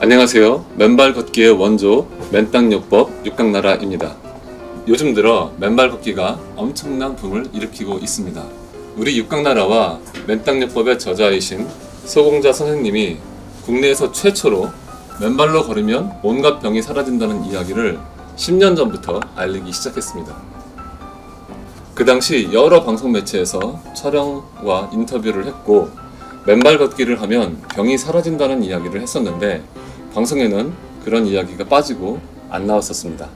안녕하세요. 맨발 걷기의 원조 맨땅요법 육각나라입니다. 요즘 들어 맨발 걷기가 엄청난 붐을 일으키고 있습니다. 우리 육각나라와 맨땅요법의 저자이신 소공자 선생님이 국내에서 최초로 맨발로 걸으면 온갖 병이 사라진다는 이야기를 10년 전부터 알리기 시작했습니다. 그 당시 여러 방송 매체에서 촬영과 인터뷰를 했고 맨발 걷기를 하면 병이 사라진다는 이야기를 했었는데 방송에는 그런 이야기가 빠지고 안 나왔었습니다.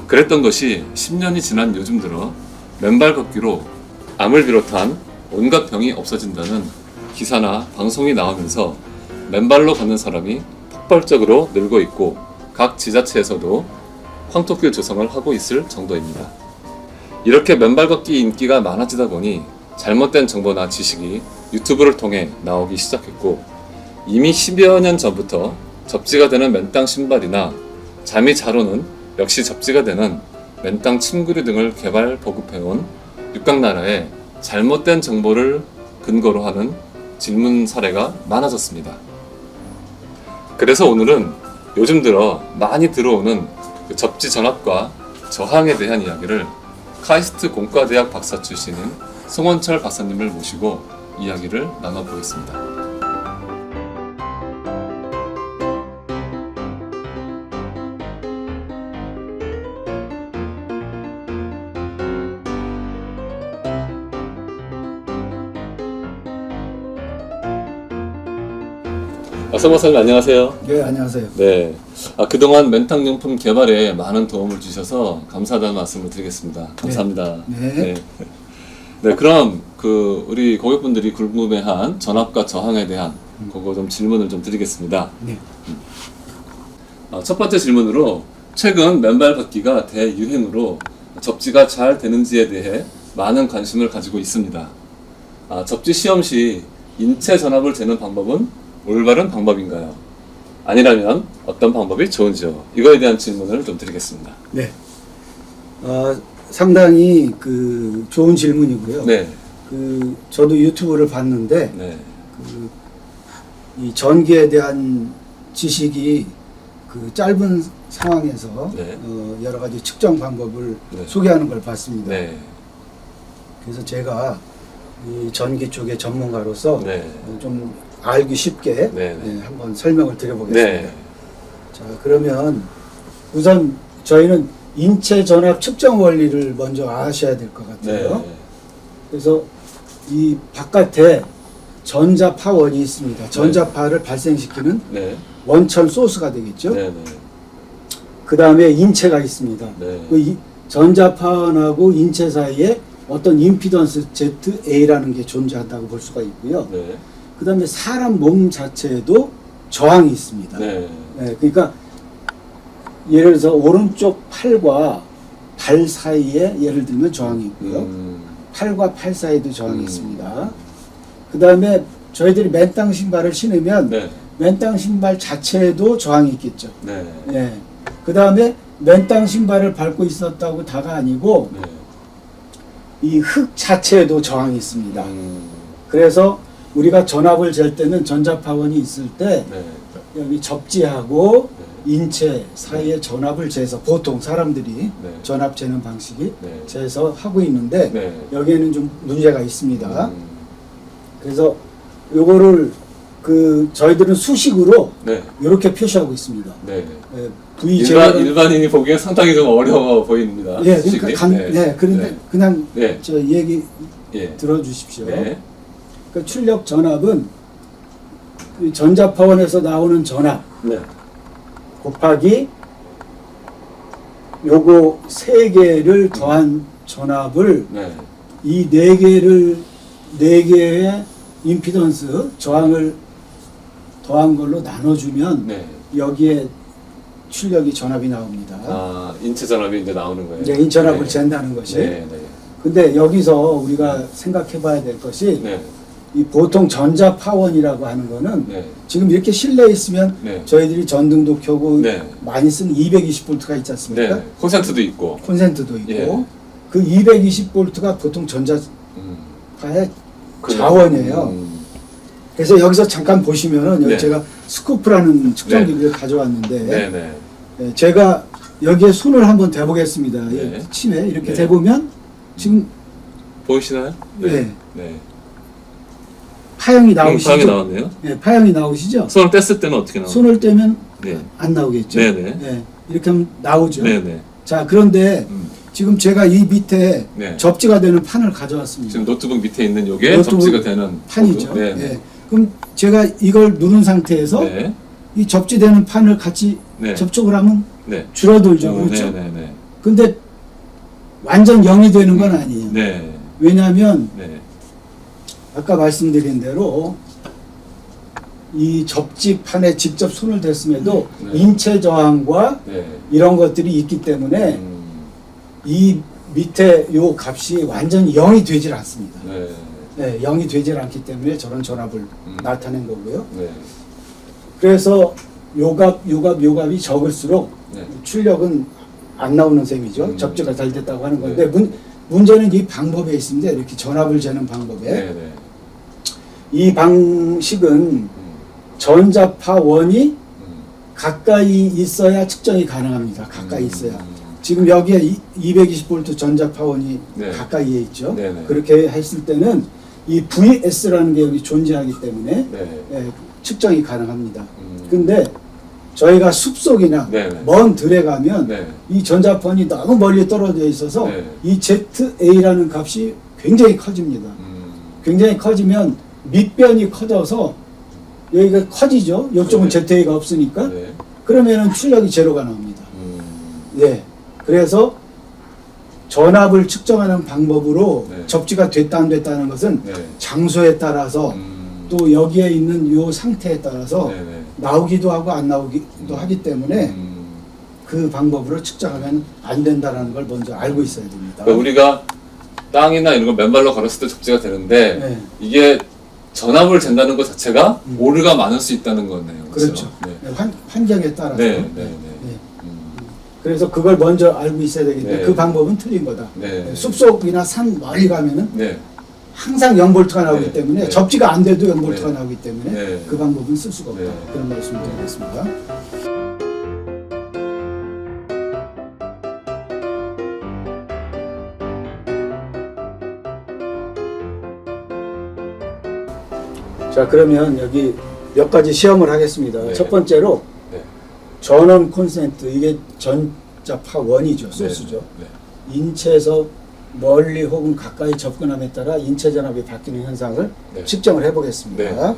그랬던 것이 10년이 지난 요즘 들어 맨발 걷기로 암을 비롯한 온갖 병이 없어진다는 기사나 방송이 나오면서 맨발로 걷는 사람이 폭발적으로 늘고 있고 각 지자체에서도 황토길 조성을 하고 있을 정도입니다. 이렇게 맨발 걷기 인기가 많아지다 보니 잘못된 정보나 지식이 유튜브를 통해 나오기 시작했고 이미 10여 년 전부터 접지가 되는 맨땅 신발이나 잠이 잘 오는 역시 접지가 되는 맨땅 침구류 등을 개발 보급해온 육각나라의 잘못된 정보를 근거로 하는 질문 사례가 많아졌습니다. 그래서 오늘은 요즘 들어 많이 들어오는 접지 전압과 저항에 대한 이야기를 카이스트 공과대학 박사 출신인 송원철 박사님을 모시고 이야기를 나눠보겠습니다. 송 박사님 안녕하세요. 네, 안녕하세요. 네, 그동안 맨땅용품 개발에 많은 도움을 주셔서 감사하다는 말씀을 드리겠습니다. 감사합니다. 네. 네, 그럼 우리 고객분들이 궁금해한 전압과 저항에 대한 그거 좀 질문을 좀 드리겠습니다. 네. 첫 번째 질문으로 최근 맨발 걷기가 대유행으로 접지가 잘 되는지에 대해 많은 관심을 가지고 있습니다. 접지 시험 시 인체 전압을 재는 방법은 올바른 방법인가요? 아니라면 어떤 방법이 좋은지요? 이거에 대한 질문을 좀 드리겠습니다. 네. 상당히 좋은 질문이고요. 네. 저도 유튜브를 봤는데 네. 이 전기에 대한 지식이 짧은 상황에서 네. 여러 가지 측정 방법을 네. 소개하는 걸 봤습니다. 네. 그래서 제가 이 전기 쪽의 전문가로서 네. 좀 알기 쉽게 네. 네. 한번 설명을 드려보겠습니다. 네. 자, 그러면 우선 저희는 인체 전압 측정 원리를 먼저 아셔야 될 것 같아요. 네. 그래서 이 바깥에 전자파원이 있습니다. 전자파를 발생시키는 네. 원천 소스가 되겠죠. 네. 그 다음에 인체가 있습니다. 네. 이 전자파원하고 인체 사이에 어떤 임피던스 ZA라는 게 존재한다고 볼 수가 있고요. 네. 그 다음에 사람 몸 자체에도 저항이 있습니다. 네. 네, 그러니까 예를 들어서 오른쪽 팔과 발 사이에 예를 들면 저항이 있고요. 팔과 팔 사이에도 저항이 있습니다. 그 다음에 저희들이 맨땅 신발을 신으면 네. 맨땅 신발 자체에도 저항이 있겠죠. 네. 네. 그 다음에 맨땅 신발을 밟고 있었다고 다가 아니고 네. 이 흙 자체에도 저항이 있습니다. 그래서 우리가 전압을 잴 때는 전자파원이 있을 때 네. 여기 접지하고 네. 인체 사이에 전압을 재서 보통 사람들이 네. 전압 재는 방식이 네. 재서 하고 있는데 네. 여기에는 좀 문제가 있습니다. 그래서 요거를 저희들은 수식으로 네. 이렇게 표시하고 있습니다. 네. 일반인이 보기엔 상당히 좀 어려워 보입니다. 예, 그러니까 그런데 네. 그냥 네. 저 얘기 예. 들어주십시오. 네. 그 출력 전압은 그 전자파원에서 나오는 전압 네. 곱하기 요거 3개를 더한 전압을 네. 이 4개의 임피던스 저항을 더한 걸로 나눠주면 네. 여기에 출력이 전압이 나옵니다. 인체 전압이 이제 나오는 거예요. 이제 인전압을 네. 잰다는 것이. 네. 네. 근데 여기서 우리가 생각해 봐야 될 것이 네. 이 보통 전자파원이라고 하는 거는 네. 지금 이렇게 실내에 있으면 네. 저희들이 전등도 켜고 네. 많이 쓰는 220V가 있지 않습니까? 네. 콘센트도 있고. 콘센트도 있고 예. 그 220V가 보통 전자파의 그래요. 자원이에요. 그래서 여기서 잠깐 보시면은 여기 네. 제가 스코프라는 측정기를 가져왔는데 네네. 네, 제가 여기에 손을 한번 대보겠습니다. 네. 침에 이렇게 네. 대보면 지금 보이시나요? 네. 네. 파형이 나오시죠? 파형이 나왔네요. 네, 파형이 나오시죠? 손을 뗐을 때는 어떻게 나와요? 손을 떼면 네. 안 나오겠죠? 네네. 네, 이렇게 하면 나오죠? 네네. 자, 그런데 지금 제가 이 밑에 네. 접지가 되는 판을 가져왔습니다. 지금 노트북 밑에 있는 요게 노트북 접지가 되는 판이죠. 코드. 네. 네. 그럼 제가 이걸 누른 상태에서 네. 이 접지되는 판을 같이 네. 접촉을 하면 네. 줄어들죠. 그렇죠? 네네네. 근데 완전 0이 되는 건 아니에요. 네. 왜냐하면 네. 아까 말씀드린 대로 이 접지판에 직접 손을 댔음에도 네. 인체 저항과 네. 이런 것들이 있기 때문에 음, 이 밑에 요 값이 완전히 0이 되질 않습니다. 네. 네, 0이 되질 않기 때문에 저런 전압을 음. 나타낸 거고요. 네. 그래서 요값이 적을수록 네. 출력은 안 나오는 셈이죠. 접지가 잘 됐다고 하는 건데 네. 문제는 이 방법에 있습니다. 이렇게 전압을 재는 방법에. 네. 이 방식은 음, 전자파 원이 음. 가까이 있어야 측정이 가능합니다. 가까이 있어야. 음. 지금 여기에 220V 전자파원이 네. 가까이에 있죠. 네네. 그렇게 했을 때는 이 VS라는 게 여기 존재하기 때문에 네. 예, 측정이 가능합니다. 음. 근데 저희가 숲속이나 네네. 먼 들에 가면 네. 이 전자판이 너무 멀리 떨어져 있어서 네. 이 ZA라는 값이 굉장히 커집니다. 굉장히 커지면 밑변이 커져서 여기가 커지죠. 이쪽은 네. ZA가 없으니까. 네. 그러면은 출력이 제로가 나옵니다. 음. 네. 그래서 전압을 측정하는 방법으로 네. 접지가 됐다 안 됐다는 것은 네. 장소에 따라서 또 여기에 있는 요 상태에 따라서 네네. 나오기도 하고 안 나오기도 하기 때문에 그 방법으로 측정하면 안 된다는 걸 먼저 알고 있어야 됩니다. 그러니까 우리가 땅이나 이런 거 맨발로 걸었을 때 접지가 되는데 네. 이게 전압을 잰다는 것 자체가 음. 오류가 많을 수 있다는 거네요. 그렇죠. 네. 네, 환경에 따라서. 네, 네, 네. 네. 음. 그래서 그걸 먼저 알고 있어야 되겠는데 네. 그 방법은 틀린 거다. 네. 숲속이나 산 멀리 가면은 네. 항상 0V가 나오기 네. 때문에 네. 접지가 안 돼도 0V가 네. 나오기 때문에 네. 그 방법은 쓸 수가 없다. 네. 그런 말씀을 드리겠습니다. 자, 그러면 여기 몇 가지 시험을 하겠습니다. 네. 첫 번째로 네. 전원 콘센트, 이게 전자파 원이죠, 소스죠. 네. 인체에서 멀리 혹은 가까이 접근함에 따라 인체 전압이 바뀌는 현상을 네. 측정을 해보겠습니다. 네.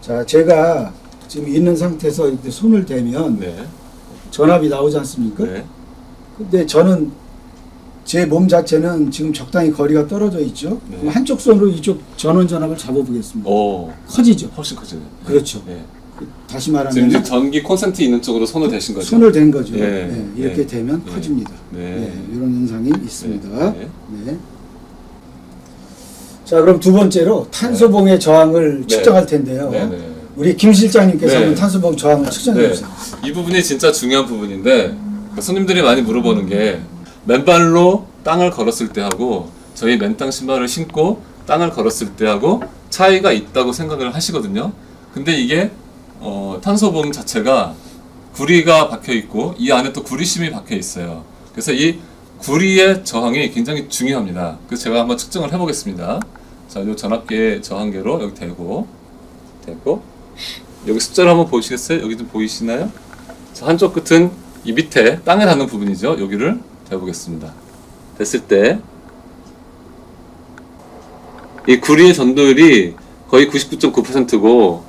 자, 제가 지금 있는 상태에서 이렇게 손을 대면 네. 전압이 나오지 않습니까? 네. 근데 저는 제 몸 자체는 지금 적당히 거리가 떨어져 있죠. 네. 그럼 한쪽 손으로 이쪽 전원 전압을 잡아보겠습니다. 오. 커지죠. 훨씬 커지네. 그렇죠. 네. 다시 지금 말하면 이제 전기 콘센트 있는 쪽으로 손을 대신 거죠. 손을 댄 거죠. 네. 네, 이렇게 네. 되면 네. 커집니다. 네. 네, 이런 현상이 있습니다. 네. 네. 자, 그럼 두 번째로 탄소봉의 저항을 네. 측정할 텐데요. 네. 네. 우리 김 실장님께서 네. 한번 탄소봉 저항을 측정해 네. 주세요. 이 부분이 진짜 중요한 부분인데 손님들이 많이 물어보는 게 맨발로 땅을 걸었을 때 하고 저희 맨땅 신발을 신고 땅을 걸었을 때 하고 차이가 있다고 생각을 하시거든요. 근데 이게 탄소봉 자체가 구리가 박혀 있고 이 안에 또 구리심이 박혀 있어요. 그래서 이 구리의 저항이 굉장히 중요합니다. 그래서 제가 한번 측정을 해보겠습니다. 자, 이 전압계 저항계로 여기 대고 여기 숫자를 한번 보시겠어요? 여기 좀 보이시나요? 자, 한쪽 끝은 이 밑에 땅에 닿는 부분이죠. 여기를 대보겠습니다. 됐을 때 이 구리의 전도율이 거의 99.9%고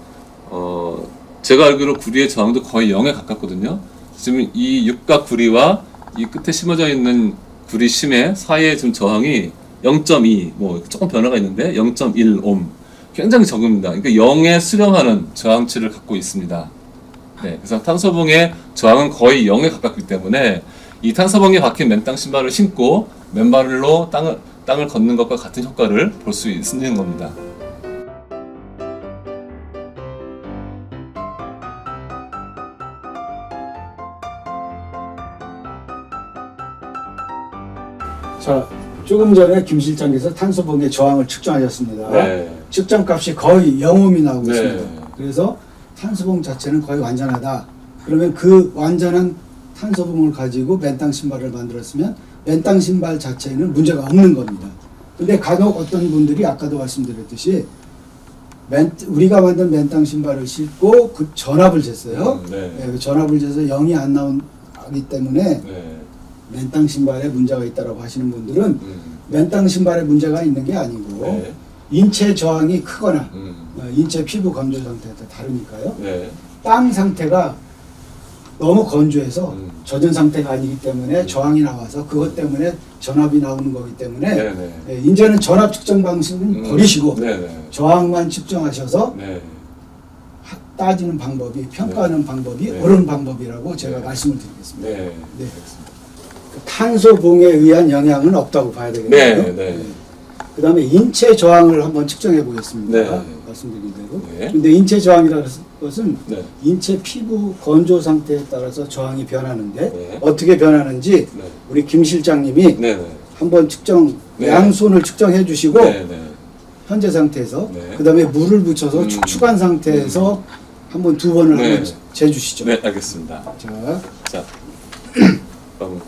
제가 알기로 구리의 저항도 거의 0에 가깝거든요. 지금 이 육각 구리와 이 끝에 심어져 있는 구리 심의 사이의 지금 저항이 0.2, 뭐 조금 변화가 있는데 0.1옴, 굉장히 적습니다. 그러니까 0에 수렴하는 저항치를 갖고 있습니다. 네, 그래서 탄소봉의 저항은 거의 0에 가깝기 때문에 이 탄소봉에 박힌 맨땅 신발을 신고 맨발로 땅을 걷는 것과 같은 효과를 볼 수 있는 겁니다. 자, 조금 전에 김 실장께서 탄소봉의 저항을 측정하셨습니다. 네. 측정값이 거의 0옴이 나오고 네. 있습니다. 그래서 탄소봉 자체는 거의 완전하다. 그러면 그 완전한 탄소봉을 가지고 맨땅 신발을 만들었으면 맨땅 신발 자체에는 문제가 없는 겁니다. 근데 간혹 어떤 분들이 아까도 말씀드렸듯이 우리가 만든 맨땅 신발을 신고 그 전압을 쟀어요. 네. 네, 그 전압을 재서 0이 안 나오기 때문에 네. 맨땅 신발에 문제가 있다고 하시는 분들은 맨땅 신발에 문제가 있는 게 아니고 네. 인체 저항이 크거나 음. 인체 피부 건조 상태가 다르니까요. 네. 땅 상태가 너무 건조해서 음. 젖은 상태가 아니기 때문에 저항이 나와서 그것 때문에 전압이 나오는 거기 때문에 네네. 예, 이제는 전압 측정 방식은 버리시고 네네. 저항만 측정하셔서 네. 따지는 방법이 평가하는 방법이 네. 옳은 방법이라고 제가 네. 말씀을 드리겠습니다. 네. 네. 알겠습니다. 탄소봉에 의한 영향은 없다고 봐야 되겠네요. 네, 네. 그 다음에 인체 저항을 한번 측정해 보겠습니다. 네. 말씀드린 대로. 네. 근데 인체 저항이라는 것은 네. 인체 피부 건조 상태에 따라서 저항이 변하는데 네. 어떻게 변하는지 네. 우리 김 실장님이 네네. 한번 측정, 네. 양손을 측정해 주시고 네네. 현재 상태에서 네. 그 다음에 물을 묻혀서 축축한 상태에서 한번 두 번을 네. 한번 재주시죠. 네, 알겠습니다. 자, 자, 그럼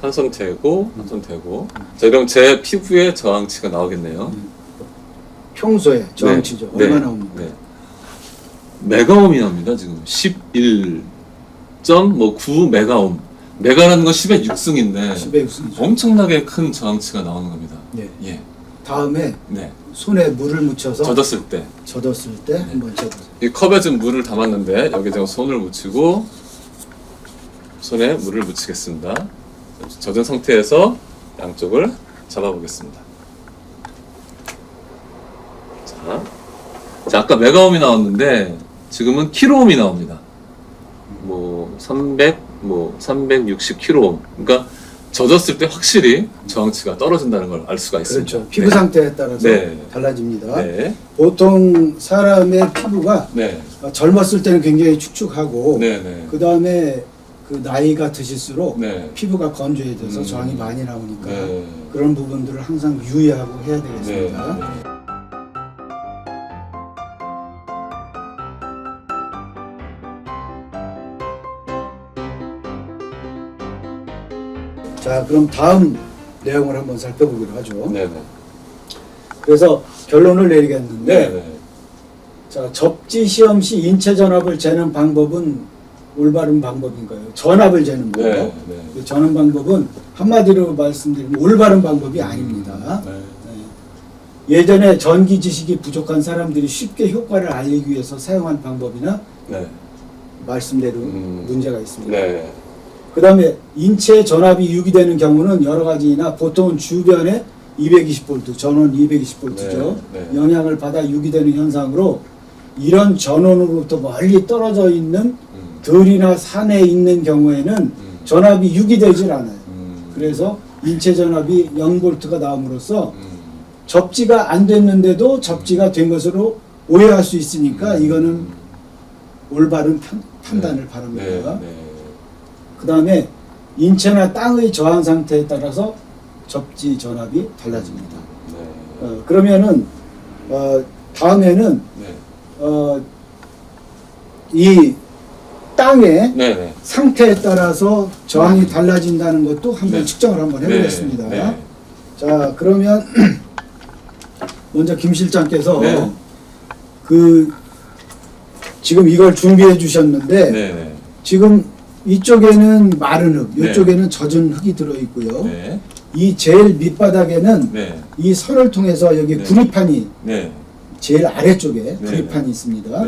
한 손 대고, 한 손 대고. 자, 그럼 제 피부에 저항치가 나오겠네요. 평소에 저항치죠. 네. 얼마나 네. 옵니까? 네. 메가옴이 나옵니다, 지금. 11.9 메가옴. 메가라는 건 10의 6승인데 10의 6승이죠. 엄청나게 큰 저항치가 나오는 겁니다. 네. 예. 다음에 네. 손에 물을 묻혀서 젖었을 때. 젖었을 때 한번 재보세요. 이 컵에 지금 물을 담았는데 여기 제가 손을 묻히고 손에 물을 묻히겠습니다. 젖은 상태에서 양쪽을 잡아보겠습니다. 자, 아까 메가옴이 나왔는데 지금은 킬로옴이 나옵니다. 뭐 360 킬로옴. 그러니까 젖었을 때 확실히 저항치가 떨어진다는 걸 알 수가 있습니다. 그렇죠. 피부 상태에 따라서 네. 달라집니다. 네. 보통 사람의 피부가 네. 젊었을 때는 굉장히 축축하고 네. 네. 그 다음에 그 나이가 드실수록 네. 피부가 건조해져서 저항이 많이 나오니까 네. 그런 부분들을 항상 유의하고 해야 되겠습니다. 네. 자, 그럼 다음 내용을 한번 살펴보기로 하죠. 네. 그래서 결론을 내리겠는데 네. 자, 접지 시험 시 인체 전압을 재는 방법은 올바른 방법인가요? 전압을 재는 거. 네. 네. 그 재는 방법은 한마디로 말씀드리면 올바른 방법이 아닙니다. 네. 예전에 전기 지식이 부족한 사람들이 쉽게 효과를 알리기 위해서 사용한 방법이나 네. 말씀대로 문제가 있습니다. 네. 그 다음에 인체 전압이 유기되는 경우는 여러 가지나 보통은 주변에 220V, 전원 220V죠. 네. 영향을 받아 유기되는 현상으로 이런 전원으로부터 멀리 떨어져 있는 들이나 산에 있는 경우에는 전압이 유기되질 않아요. 그래서 인체 전압이 0V가 나옴으로써 접지가 안 됐는데도 접지가 된 것으로 오해할 수 있으니까 이거는 올바른 판단을 바랍니다. 그 다음에 인체나 땅의 저항 상태에 따라서 접지 전압이 달라집니다. 그러면은 다음에는 이 땅의 상태에 따라서 저항이 달라진다는 것도 한번 측정을 한번 해보겠습니다. 자, 그러면 먼저 김 실장께서 그 지금 이걸 준비해 주셨는데 지금 이쪽에는 마른 흙, 이쪽에는 젖은 흙이 들어 있고요. 이 제일 밑바닥에는 이 선을 통해서 여기 구리판이 제일 아래쪽에 구리판이 있습니다.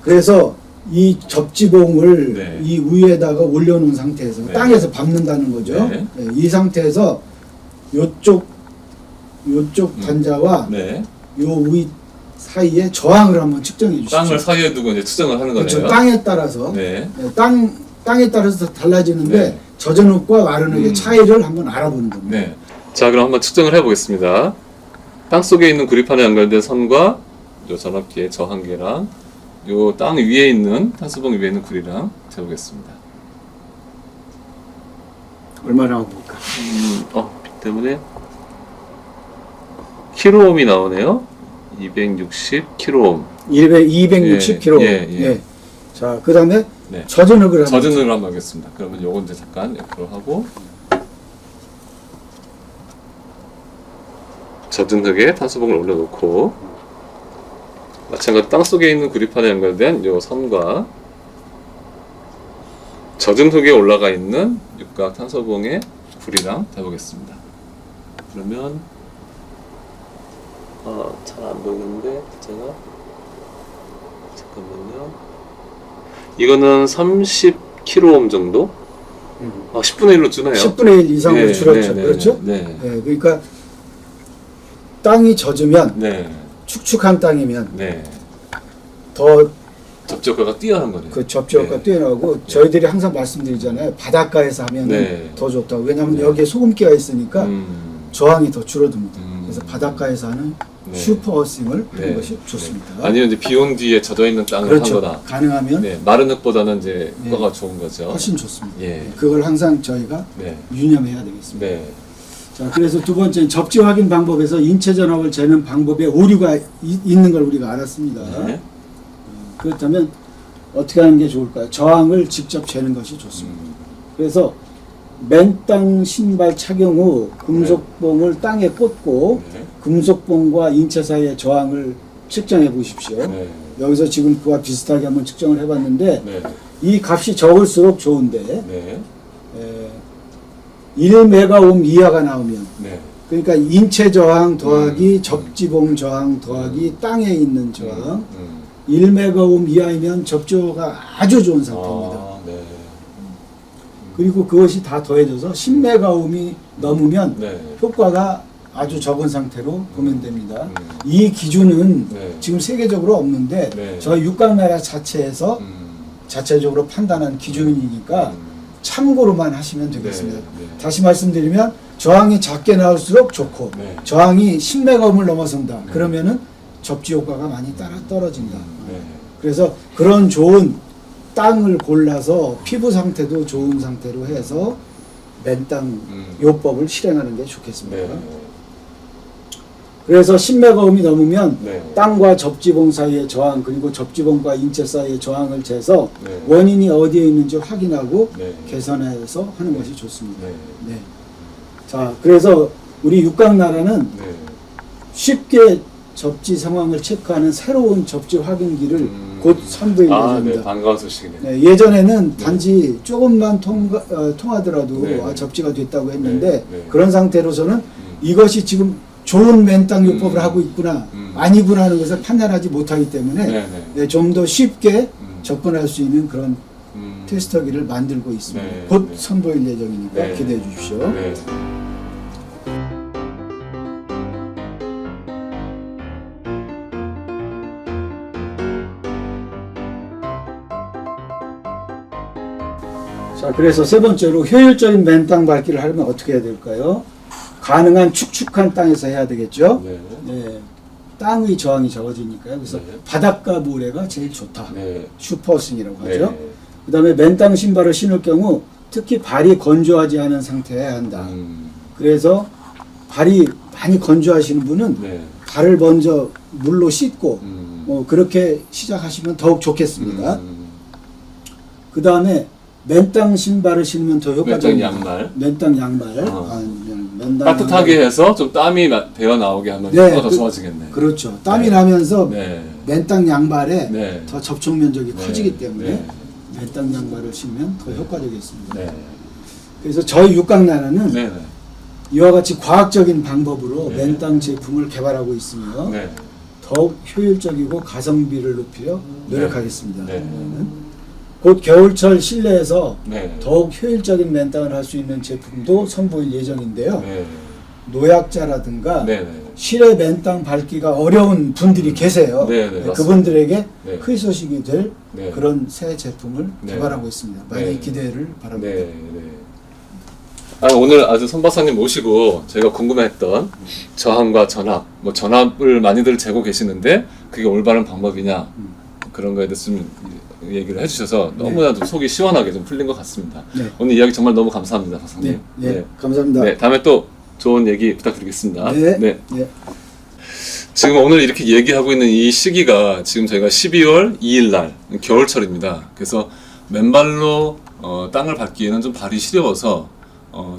그래서 이 접지봉을 이 위에다가 올려놓은 상태에서 땅에서 밟는다는 거죠. 이 상태에서 요쪽 단자와 요 위 사이에 저항을 한번 측정해 주시죠. 땅을 사이에 두고 이제 측정을 하는 거네요. 그렇죠. 땅에 따라서 땅에 따라서 달라지는데 젖은 흙과 마른 흙의 차이를 한번 알아보는 겁니다. 자, 그럼 한번 측정을 해보겠습니다. 땅 속에 있는 구리판에 연결된 선과 요 전압기의 저항계랑 요 땅 위에 있는 탄소봉 위에 있는 구리랑 재보겠습니다. 얼마나 볼까? 빛 때문에 킬로옴이 나오네요. 260kΩ. 260kg. 예. 자, 그 다음에 네. 젖은 흙을 젖은 흙을 한번 하겠습니다. 그러면 요건 이제 잠깐 옆으로 하고 젖은 흙에 탄소봉을 올려놓고 마찬가지로 땅속에 있는 구리판에 연결된 요 선과 젖은 흙에 올라가 있는 육각 탄소봉의 불이랑 재보겠습니다. 그러면 잘 안 보이는데 제가 잠깐만요. 이거는 30kΩ 정도? 10분의 1로 주네요. 10분의 1 이상으로 네, 줄었죠. 네, 그렇죠? 네. 네, 그러니까 땅이 젖으면 네. 축축한 땅이면 네. 더 접촉가가 뛰어난 거네요. 그 접촉가 네. 뛰어나고 저희들이 항상 말씀드리잖아요. 바닷가에서 하면 네. 더 좋다고. 왜냐하면 네. 여기에 소금기가 있으니까 저항이 더 줄어듭니다. 그래서 바닷가에서 하는 네. 슈퍼어싱을 하는 네. 것이 좋습니다. 네. 아니면 이제 비 온 뒤에 젖어 있는 땅을 그렇죠. 하거나 가능하면 네. 마른 흙보다는 이제 네. 효과가 좋은 거죠. 훨씬 좋습니다. 예. 그걸 항상 저희가 네. 유념해야 되겠습니다. 네. 자, 그래서 두 번째 접지 확인 방법에서 인체 전압을 재는 방법에 오류가 있는 걸 우리가 알았습니다. 네. 그렇다면 어떻게 하는 게 좋을까요? 저항을 직접 재는 것이 좋습니다. 그래서 맨땅 신발 착용 후 금속봉을 땅에 꽂고 네. 금속봉과 인체 사이의 저항을 측정해 보십시오. 네. 여기서 지금 그와 비슷하게 한번 측정을 해봤는데 네. 이 값이 적을수록 좋은데 네. 1메가옴 이하가 나오면 네. 그러니까 인체 저항 더하기 접지봉 저항 더하기 땅에 있는 저항 1메가옴 이하이면 접조가 아주 좋은 상태입니다. 네. 그리고 그것이 다 더해져서 10메가옴이 넘으면 네. 효과가 아주 적은 상태로 보면 됩니다. 이 기준은 네. 지금 세계적으로 없는데 네. 저희 육각나라 자체에서 자체적으로 판단한 기준이니까 참고로만 하시면 되겠습니다. 네. 네. 다시 말씀드리면 저항이 작게 나올수록 좋고 네. 저항이 10메가옴을 넘어선다. 그러면은 접지 효과가 많이 떨어진다. 네. 그래서 그런 좋은 땅을 골라서 피부 상태도 좋은 상태로 해서 맨땅 요법을 실행하는 게 좋겠습니다. 네. 그래서 10메가옴이 넘으면 네. 땅과 접지봉 사이의 저항 그리고 접지봉과 인체 사이의 저항을 재서 네. 원인이 어디에 있는지 확인하고 네. 개선해서 하는 것이 좋습니다. 네. 네. 자, 그래서 우리 육각나라는 네. 쉽게 접지 상황을 체크하는 새로운 접지 확인기를 곧 선보일 예정입니다. 네. 반가운 소식이네요. 네, 예전에는 단지 조금만 통하더라도 네. 접지가 됐다고 했는데 네. 네. 그런 상태로서는 이것이 지금 좋은 맨땅 요법을 하고 있구나 아니구나 하는 것을 판단하지 못하기 때문에 네. 네. 좀 더 쉽게 접근할 수 있는 그런 테스터기를 만들고 있습니다. 네. 곧 네. 선보일 예정이니까 네. 기대해 주십시오. 네. 자, 그래서 세 번째로 효율적인 맨땅 밟기를 하려면 어떻게 해야 될까요? 가능한 축축한 땅에서 해야 되겠죠. 네. 네. 땅의 저항이 적어지니까요. 그래서 네. 바닷가 모래가 제일 좋다. 네. 슈퍼스윙이라고 하죠. 네. 그 다음에 맨땅 신발을 신을 경우 특히 발이 건조하지 않은 상태여야 한다. 그래서 발이 많이 건조하시는 분은 네. 발을 먼저 물로 씻고 그렇게 시작하시면 더욱 좋겠습니다. 그 다음에 맨땅 신발을 신으면 더 효과적입니다. 맨땅 양말. 맨땅 양말. 맨땅 따뜻하게 양말. 해서 좀 땀이 배어 나오게 하면 네, 효과가 더 좋아지겠네. 그렇죠. 땀이 네. 나면서 네. 맨땅 양말에 네. 더 접촉 면적이 네. 커지기 때문에 네. 맨땅 양말을 신으면 더 효과적이겠습니다. 네. 그래서 저희 육각나라는 네. 이와 같이 과학적인 방법으로 네. 맨땅 제품을 개발하고 있으며 네. 더욱 효율적이고 가성비를 높이려 노력하겠습니다. 네. 곧 겨울철 실내에서 네. 더욱 효율적인 맨땅을 할 수 있는 제품도 선보일 예정인데요. 네. 노약자라든가 네. 네. 실내 맨땅 밟기가 어려운 분들이 계세요. 네, 네, 그분들에게 네. 큰 소식이 될 네. 그런 새 제품을 네. 개발하고 있습니다. 많이 네. 기대를 바랍니다. 네. 네. 오늘 아주 손 박사님 모시고 저희가 궁금했던 저항과 전압, 전압을 많이들 재고 계시는데 그게 올바른 방법이냐 그런 거에 대해서 좀 얘기를 해주셔서 너무나도 속이 시원하게 좀 풀린 것 같습니다. 네. 오늘 이야기 정말 너무 감사합니다, 박사님. 네. 감사합니다. 네, 다음에 또 좋은 얘기 부탁드리겠습니다. 네. 네. 네. 지금 오늘 이렇게 얘기하고 있는 이 시기가 지금 저희가 12월 2일 날 겨울철입니다. 그래서 맨발로 땅을 밟기에는 좀 발이 시려워서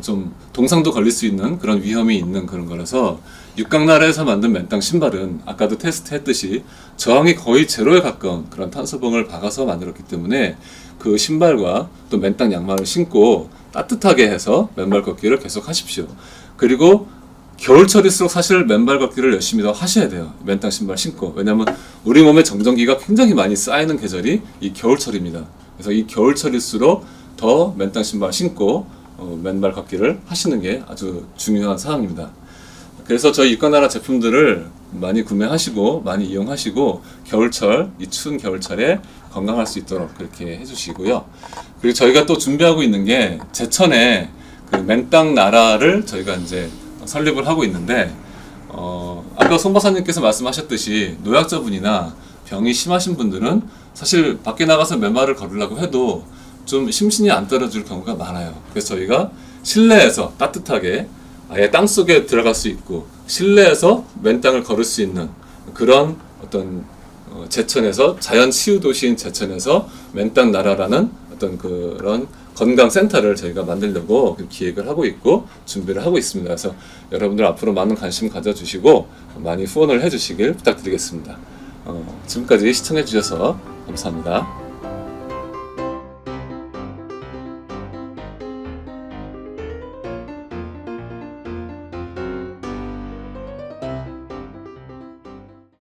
좀 동상도 걸릴 수 있는 그런 위험이 있는 그런 거라서 육각나라에서 만든 맨땅 신발은 아까도 테스트 했듯이 저항이 거의 제로에 가까운 그런 탄소봉을 박아서 만들었기 때문에 그 신발과 또 맨땅 양말을 신고 따뜻하게 해서 맨발 걷기를 계속 하십시오. 그리고 겨울철일수록 사실 맨발 걷기를 열심히 더 하셔야 돼요. 맨땅 신발 신고. 왜냐하면 우리 몸에 정전기가 굉장히 많이 쌓이는 계절이 이 겨울철입니다. 그래서 이 겨울철일수록 더 맨땅 신발 신고 맨발 걷기를 하시는 게 아주 중요한 사항입니다. 그래서 저희 육각나라 제품들을 많이 구매하시고 많이 이용하시고 겨울철, 이 추운 겨울철에 건강할 수 있도록 그렇게 해주시고요. 그리고 저희가 또 준비하고 있는 게 제천에 그 맨땅 나라를 저희가 이제 설립을 하고 있는데 아까 송 박사님께서 말씀하셨듯이 노약자분이나 병이 심하신 분들은 사실 밖에 나가서 맨발을 걸으려고 해도 좀 심신이 안 떨어질 경우가 많아요. 그래서 저희가 실내에서 따뜻하게 아예 땅 속에 들어갈 수 있고 실내에서 맨땅을 걸을 수 있는 그런 어떤 제천에서 자연 치유 도시인 제천에서 맨땅 나라라는 어떤 그런 건강 센터를 저희가 만들려고 기획을 하고 있고 준비를 하고 있습니다. 그래서 여러분들 앞으로 많은 관심 가져주시고 많이 후원을 해주시길 부탁드리겠습니다. 지금까지 시청해 주셔서 감사합니다.